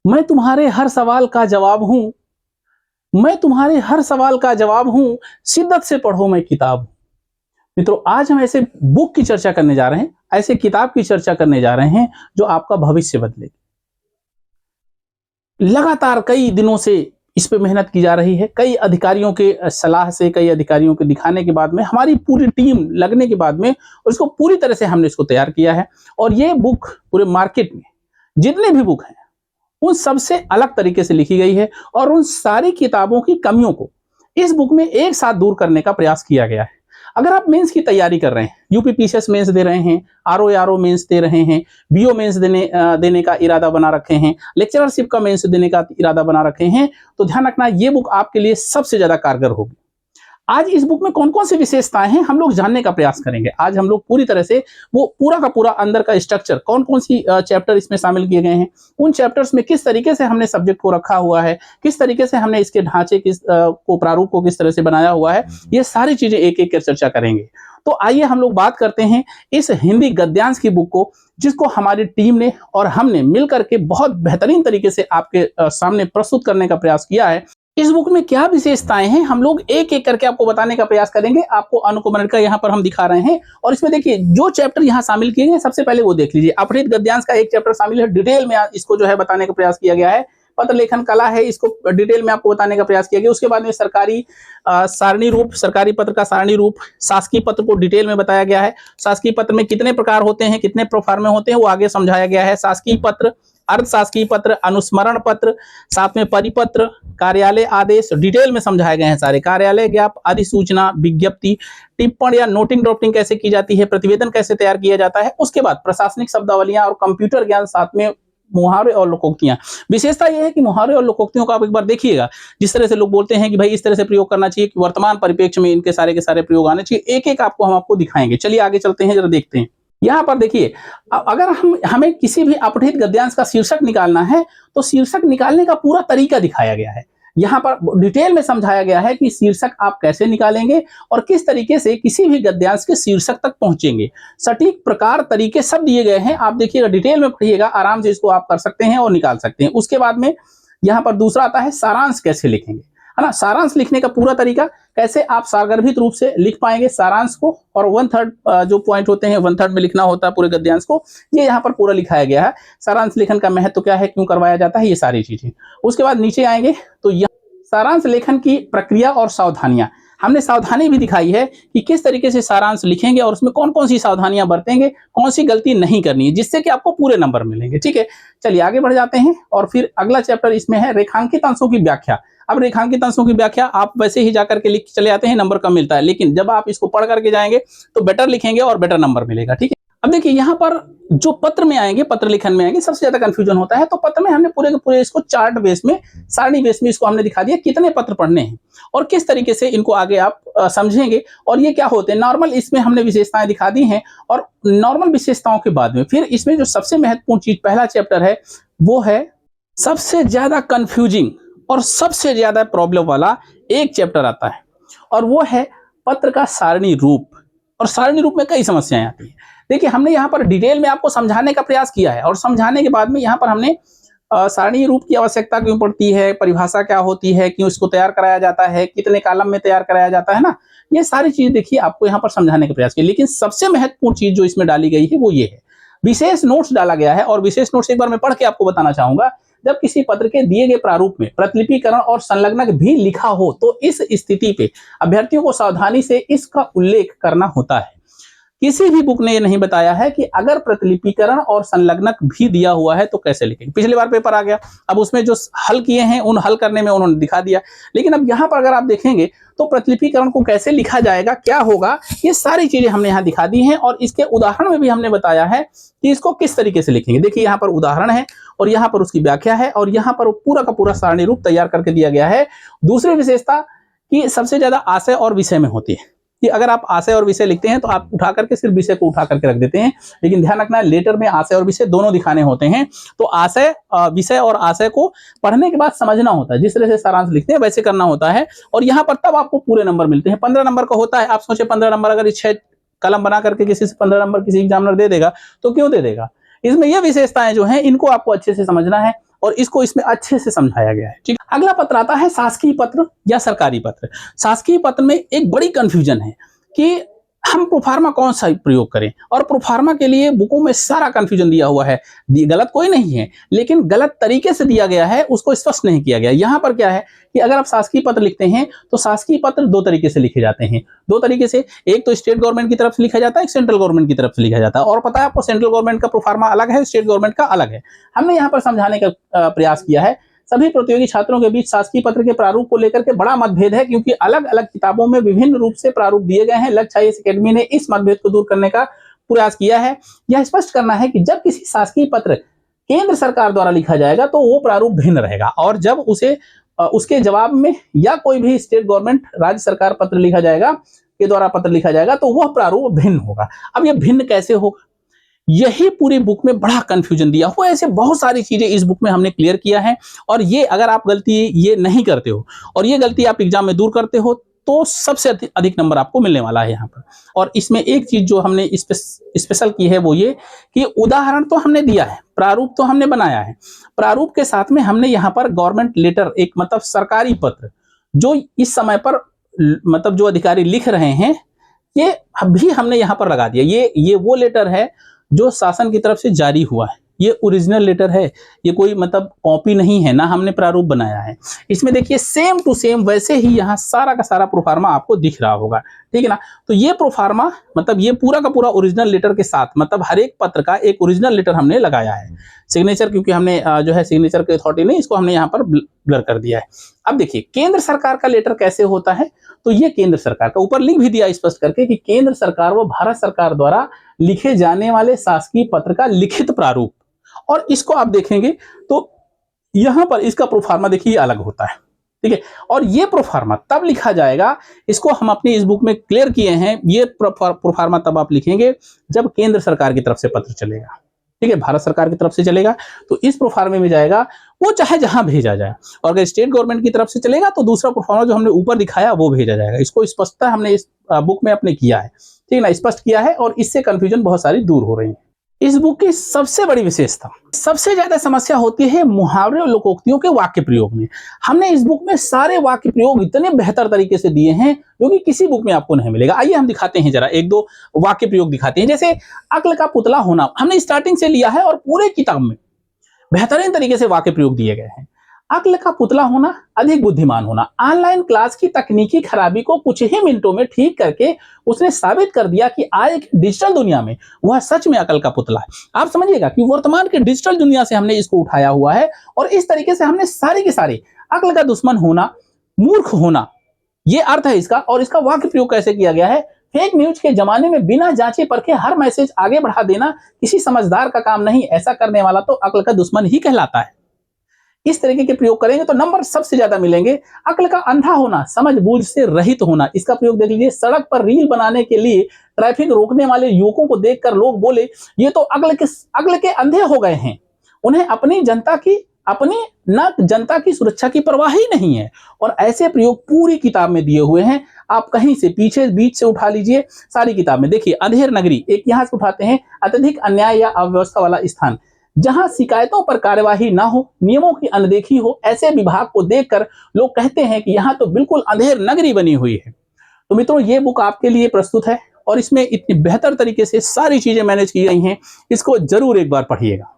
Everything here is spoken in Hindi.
मैं तुम्हारे हर सवाल का जवाब हूँ, मैं तुम्हारे हर सवाल का जवाब हूँ, शिद्दत से पढ़ो मैं किताब हूँ। मित्रों, आज हम ऐसे बुक की चर्चा करने जा रहे हैं, ऐसे किताब की चर्चा करने जा रहे हैं जो आपका भविष्य बदलेगी। लगातार कई दिनों से इस पे मेहनत की जा रही है, कई अधिकारियों के सलाह से, कई अधिकारियों के दिखाने के बाद में, हमारी पूरी टीम लगने के बाद में, और इसको पूरी तरह से हमने इसको तैयार किया है। और ये बुक पूरे मार्केट में जितने भी बुक हैं, उन सबसे अलग तरीके से लिखी गई है और उन सारी किताबों की कमियों को इस बुक में एक साथ दूर करने का प्रयास किया गया है। अगर आप मेंस की तैयारी कर रहे हैं, यूपी पीसीएस मेंस दे रहे हैं, आरओ आरओ मेंस दे रहे हैं, बीओ मेंस देने का इरादा बना रखे हैं, लेक्चरशिप का मेंस देने का इरादा बना रखे हैं, तो ध्यान रखना ये बुक आपके लिए सबसे ज्यादा कारगर होगी। आज इस बुक में कौन-कौन सी विशेषताएं हैं हम लोग जानने का प्रयास करेंगे। आज हम लोग पूरी तरह से वो पूरा का पूरा अंदर का स्ट्रक्चर, कौन-कौन सी चैप्टर इसमें शामिल किए गए हैं, उन चैप्टर्स में किस तरीके से हमने सब्जेक्ट को रखा हुआ है, किस तरीके से हमने इसके ढांचे को प्रारूप को किस तरह से बनाया हुआ है, ये सारी चीजें एक-एक कर चर्चा करेंगे। तो आइए हम लोग बात करते हैं इस हिंदी गद्यांश की बुक को, जिसको हमारी टीम ने और हमने मिलकर के बहुत बेहतरीन तरीके से आपके सामने प्रस्तुत करने का प्रयास किया है। इस बुक में क्या विशेषताएं हैं हम लोग एक एक करके आपको बताने का प्रयास करेंगे। आपको अनुकूल का यहाँ पर हम दिखा रहे हैं और इसमें देखिए जो चैप्टर यहाँ शामिल किए गए सबसे पहले वो देख लीजिए। अपहृत गद्यांश का एक चैप्टर शामिल है, डिटेल में इसको जो है बताने का प्रयास किया गया है। पत्र लेखन कला है, इसको डिटेल में आपको बताने का प्रयास किया गया। उसके बाद में सरकारी सारणी रूप, सरकारी पत्र का सारणी रूप, शासकीय पत्र को डिटेल में बताया गया है। शासकीय पत्र में कितने प्रकार होते हैं, कितने प्रोफार्मे होते हैं, वो आगे समझाया गया है। शासकीय पत्र, अर्धशासकीय पत्र, अनुस्मरण पत्र, साथ में परिपत्र, कार्यालय आदेश डिटेल में समझाए गए हैं सारे। कार्यालय ज्ञाप, अधिसूचना, विज्ञप्ति, टिप्पण या नोटिंग ड्राफ्टिंग कैसे की जाती है, प्रतिवेदन कैसे तैयार किया जाता है। उसके बाद प्रशासनिक शब्दावलियां और कंप्यूटर ज्ञान, साथ में मुहावरे और लोकोक्तियां। विशेषता यह है कि मुहावरे और लोकोक्तियों को आप एक बार देखिएगा, जिस तरह से लोग बोलते हैं कि भाई इस तरह से प्रयोग करना चाहिए, कि वर्तमान परिप्रेक्ष्य में इनके सारे के सारे प्रयोग आने चाहिए, एक एक आपको हम आपको दिखाएंगे। चलिए आगे चलते हैं, जरा देखते हैं। यहाँ पर देखिए, अगर हमें किसी भी अपठित गद्यांश का शीर्षक निकालना है तो शीर्षक निकालने का पूरा तरीका दिखाया गया है। यहाँ पर डिटेल में समझाया गया है कि शीर्षक आप कैसे निकालेंगे और किस तरीके से किसी भी गद्यांश के शीर्षक तक पहुंचेंगे। सटीक प्रकार तरीके सब दिए गए हैं, आप देखिएगा, डिटेल में पढ़िएगा, आराम से इसको आप कर सकते हैं और निकाल सकते हैं। उसके बाद में यहाँ पर दूसरा आता है सारांश कैसे लिखेंगे, है ना। सारांश लिखने का पूरा तरीका, कैसे आप सारगर्भित रूप से लिख पाएंगे सारांश को, और 1/3 जो पॉइंट होते हैं 1/3 में लिखना होता है पूरे गद्यांश को, ये यहाँ पर पूरा लिखाया गया है। सारांश लेखन का महत्व क्या है, क्यों करवाया जाता है, ये सारी चीजें। उसके बाद नीचे आएंगे तो यह सारांश लेखन की प्रक्रिया और सावधानियां, हमने सावधानी भी दिखाई है कि किस तरीके से सारांश लिखेंगे और उसमें कौन कौन सी सावधानियां बरतेंगे, कौन सी गलती नहीं करनी है, जिससे कि आपको पूरे नंबर मिलेंगे। ठीक है, चलिए आगे बढ़ जाते हैं। और फिर अगला चैप्टर इसमें है रेखांकित अंशों की व्याख्या। अब रेखांकित अंशों की व्याख्या आप वैसे ही जाकर के लिख चले आते हैं, नंबर कम मिलता है, लेकिन जब आप इसको पढ़ करके जाएंगे तो बेटर लिखेंगे और बेटर नंबर मिलेगा। ठीक है, अब देखिए यहाँ पर जो पत्र में आएंगे, पत्र लेखन में आएंगे, सबसे ज्यादा कंफ्यूजन होता है। तो पत्र में हमने पूरे के पूरे इसको चार्ट बेस में, सारणी बेस में इसको हमने दिखा दिया कितने पत्र पढ़ने हैं और किस तरीके से इनको आगे आप समझेंगे और ये क्या होते हैं। नॉर्मल इसमें हमने विशेषताएं दिखा दी हैं, और नॉर्मल विशेषताओं के बाद में फिर इसमें जो सबसे महत्वपूर्ण चीज पहला चैप्टर है वो है सबसे ज्यादा कंफ्यूजिंग और सबसे ज्यादा प्रॉब्लम वाला एक चैप्टर आता है, और वो है पत्र का सारणी रूप। और सारणी रूप में कई समस्याएं आती हैं। देखिए, हमने यहाँ पर डिटेल में आपको समझाने का प्रयास किया है, और समझाने के बाद में यहाँ पर हमने सारणी रूप की आवश्यकता क्यों पड़ती है, परिभाषा क्या होती है, क्यों इसको तैयार कराया जाता है, कितने कॉलम में तैयार कराया जाता है ना, ये सारी चीज देखिए आपको यहाँ पर समझाने का प्रयास किया। लेकिन सबसे महत्वपूर्ण चीज जो इसमें डाली गई है वो ये है, विशेष नोट्स डाला गया है। और विशेष नोट्स एक बार मैं पढ़ के आपको बताना चाहूंगा। जब किसी पत्र के दिए गए प्रारूप में प्रतिलिपिकरण और संलग्नक भी लिखा हो तो इस स्थिति पे अभ्यर्थियों को सावधानी से इसका उल्लेख करना होता है। किसी भी बुक ने ये नहीं बताया है कि अगर प्रतिलिपिकरण और संलग्नक भी दिया हुआ है तो कैसे लिखेंगे। पिछली बार पेपर आ गया, अब उसमें जो हल किए हैं उन हल करने में उन्होंने दिखा दिया, लेकिन अब यहाँ पर अगर आप देखेंगे तो प्रतिलिपिकरण को कैसे लिखा जाएगा, क्या होगा, ये सारी चीजें हमने यहाँ दिखा दी हैं। और इसके उदाहरण में भी हमने बताया है कि इसको किस तरीके से लिखेंगे। देखिए यहाँ पर उदाहरण है और यहाँ पर उसकी व्याख्या है, और यहाँ पर पूरा का पूरा सारणी रूप तैयार करके दिया गया है। दूसरी विशेषता कि सबसे ज्यादा आशय और विषय में होती है, कि अगर आप आशय और विषय लिखते हैं तो आप उठा करके सिर्फ विषय को उठा करके रख देते हैं, लेकिन ध्यान रखना है लेटर में आशय और विषय दोनों दिखाने होते हैं। तो आशय, विषय और आशय को पढ़ने के बाद समझना होता है, जिस तरह से सारांश लिखते हैं वैसे करना होता है, और यहाँ पर तब आपको पूरे नंबर मिलते हैं। 15 नंबर का होता है। आप सोचे 15 नंबर अगर 6 कलम बना करके किसी से 15 नंबर किसी एग्जामिनर दे देगा तो क्यों दे देगा। इसमें ये विशेषताएं जो हैं इनको आपको अच्छे से समझना है। और इसको इसमें अच्छे से समझाया गया है। ठीक, अगला पत्र आता है शासकीय पत्र या सरकारी पत्र। शासकीय पत्र में एक बड़ी कंफ्यूजन है कि हम प्रोफार्मा कौन सा प्रयोग करें, और प्रोफार्मा के लिए बुकों में सारा कंफ्यूजन दिया हुआ है। गलत कोई नहीं है, लेकिन गलत तरीके से दिया गया है, उसको स्पष्ट नहीं किया गया। यहाँ पर क्या है कि अगर आप शासकीय पत्र लिखते हैं तो शासकीय पत्र दो तरीके से लिखे जाते हैं। दो तरीके से, एक तो स्टेट गवर्नमेंट की तरफ से लिखा जाता है, एक सेंट्रल गवर्नमेंट की तरफ से लिखा जाता है। और पता है आपको, सेंट्रल गवर्नमेंट का प्रोफार्मा अलग है, स्टेट गवर्नमेंट का अलग है। हमने यहाँ पर समझाने का प्रयास किया है। सभी प्रतियोगी छात्रों के बीच शासकीय पत्र के प्रारूप को लेकर के बड़ा मतभेद है, क्योंकि अलग अलग किताबों में विभिन्न रूप से प्रारूप दिए गए हैं। लक्ष्य IAS एकेडमी ने इस मतभेद को दूर करने का प्रयास किया है। यह स्पष्ट करना है कि जब किसी शासकीय पत्र केंद्र सरकार द्वारा लिखा जाएगा तो वो प्रारूप भिन्न रहेगा, और जब उसे उसके जवाब में या कोई भी स्टेट गवर्नमेंट राज्य सरकार पत्र लिखा जाएगा के द्वारा पत्र लिखा जाएगा तो वह प्रारूप भिन्न होगा। अब यह भिन्न कैसे होगा, यही पूरी बुक में बड़ा कंफ्यूजन दिया हुआ है। ऐसे बहुत सारी चीजें इस बुक में हमने क्लियर किया है, और ये अगर आप गलती ये नहीं करते हो और ये गलती आप एग्जाम में दूर करते हो तो सबसे अधिक नंबर आपको मिलने वाला है यहाँ पर। और इसमें एक चीज जो हमने स्पेशल की है वो ये कि उदाहरण तो हमने दिया है, प्रारूप तो हमने बनाया है, प्रारूप के साथ में हमने यहाँ पर गवर्नमेंट लेटर, एक मतलब सरकारी पत्र जो इस समय पर मतलब जो अधिकारी लिख रहे हैं, ये भी हमने यहाँ पर लगा दिया। ये वो लेटर है जो शासन की तरफ से जारी हुआ है, ये ओरिजिनल लेटर है, ये कोई मतलब कॉपी नहीं है, ना हमने प्रारूप बनाया है। इसमें देखिए सेम टू सेम वैसे ही यहाँ सारा का सारा प्रोफार्मा आपको दिख रहा होगा, ठीक है ना। तो ये प्रोफार्मा मतलब ये पूरा का पूरा ओरिजिनल लेटर के साथ, मतलब हर एक पत्र का एक ओरिजिनल लेटर हमने लगाया है। सिग्नेचर क्योंकि हमने जो है सिग्नेचर की अथॉरिटी नहीं, इसको हमने यहाँ पर ब्लर कर दिया है। अब देखिए केंद्र सरकार का लेटर कैसे होता है, तो ये केंद्र सरकार का ऊपर लिख भी दिया स्पष्ट करके कि केंद्र सरकार व भारत सरकार द्वारा लिखे जाने वाले शासकीय पत्र का लिखित प्रारूप। और इसको आप देखेंगे तो यहां पर इसका प्रोफार्मा देखिए अलग होता है, ठीक है। और ये प्रोफार्मा तब लिखा जाएगा, इसको हम अपनी इस बुक में क्लियर किए हैं। ये प्रोफार्मा तब आप लिखेंगे जब केंद्र सरकार की तरफ से पत्र चलेगा, ठीक है, भारत सरकार की तरफ से चलेगा तो इस प्रोफार्मे में जाएगा, वो चाहे जहां भेजा जाए। और अगर स्टेट गवर्नमेंट की तरफ से चलेगा तो दूसरा प्रोफार्मा जो हमने ऊपर दिखाया वो भेजा जाएगा। इसको स्पष्टता हमने इस बुक में अपने किया है, ठीक है ना, स्पष्ट किया है, और इससे कंफ्यूजन बहुत सारी दूर हो रही है। इस बुक की सबसे बड़ी विशेषता, सबसे ज्यादा समस्या होती है मुहावरे और लोकोक्तियों के वाक्य प्रयोग में। हमने इस बुक में सारे वाक्य प्रयोग इतने बेहतर तरीके से दिए हैं जो कि किसी बुक में आपको नहीं मिलेगा। आइए हम दिखाते हैं, जरा एक दो वाक्य प्रयोग दिखाते हैं। जैसे अक्ल का पुतला होना हमने स्टार्टिंग से लिया है और पूरे किताब में बेहतरीन तरीके से वाक्य प्रयोग दिए गए हैं। अक्ल का पुतला होना, अधिक बुद्धिमान होना। ऑनलाइन क्लास की तकनीकी खराबी को कुछ ही मिनटों में ठीक करके उसने साबित कर दिया कि आज की डिजिटल दुनिया में वह सच में अकल का पुतला है। आप समझिएगा कि वर्तमान के डिजिटल दुनिया से हमने इसको उठाया हुआ है, और इस तरीके से हमने सारे के सारे अकल का दुश्मन होना, मूर्ख होना, ये अर्थ है इसका। और इसका वाक्य प्रयोग कैसे किया गया है, फेक न्यूज के जमाने में बिना जांचे परखे हर मैसेज आगे बढ़ा देना किसी समझदार का काम नहीं, ऐसा करने वाला तो अकल का दुश्मन ही कहलाता है। इस तरीके के प्रयोग करेंगे तो नंबर सबसे ज्यादा मिलेंगे। अक्ल का अंधा होना, समझ बूझ से रहित होना, इसका प्रयोग देख लीजिए। सड़क पर रील बनाने के लिए ट्रैफिक रोकने वाले युवकों को देखकर लोग बोले ये तो अक्ल के अंधे हो गए हैं, उन्हें अपनी जनता की सुरक्षा की परवाह ही नहीं है। और ऐसे प्रयोग पूरी किताब में दिए हुए हैं, आप कहीं से पीछे बीच से उठा लीजिए, सारी किताब में देखिए। अंधेर नगरी एक यहां से उठाते हैं, अत्यधिक अन्याय या अव्यवस्था वाला स्थान, जहां शिकायतों पर कार्यवाही ना हो, नियमों की अनदेखी हो, ऐसे विभाग को देखकर लोग कहते हैं कि यहां तो बिल्कुल अंधेर नगरी बनी हुई है। तो मित्रों ये बुक आपके लिए प्रस्तुत है, और इसमें इतनी बेहतर तरीके से सारी चीजें मैनेज की गई हैं, इसको जरूर एक बार पढ़िएगा।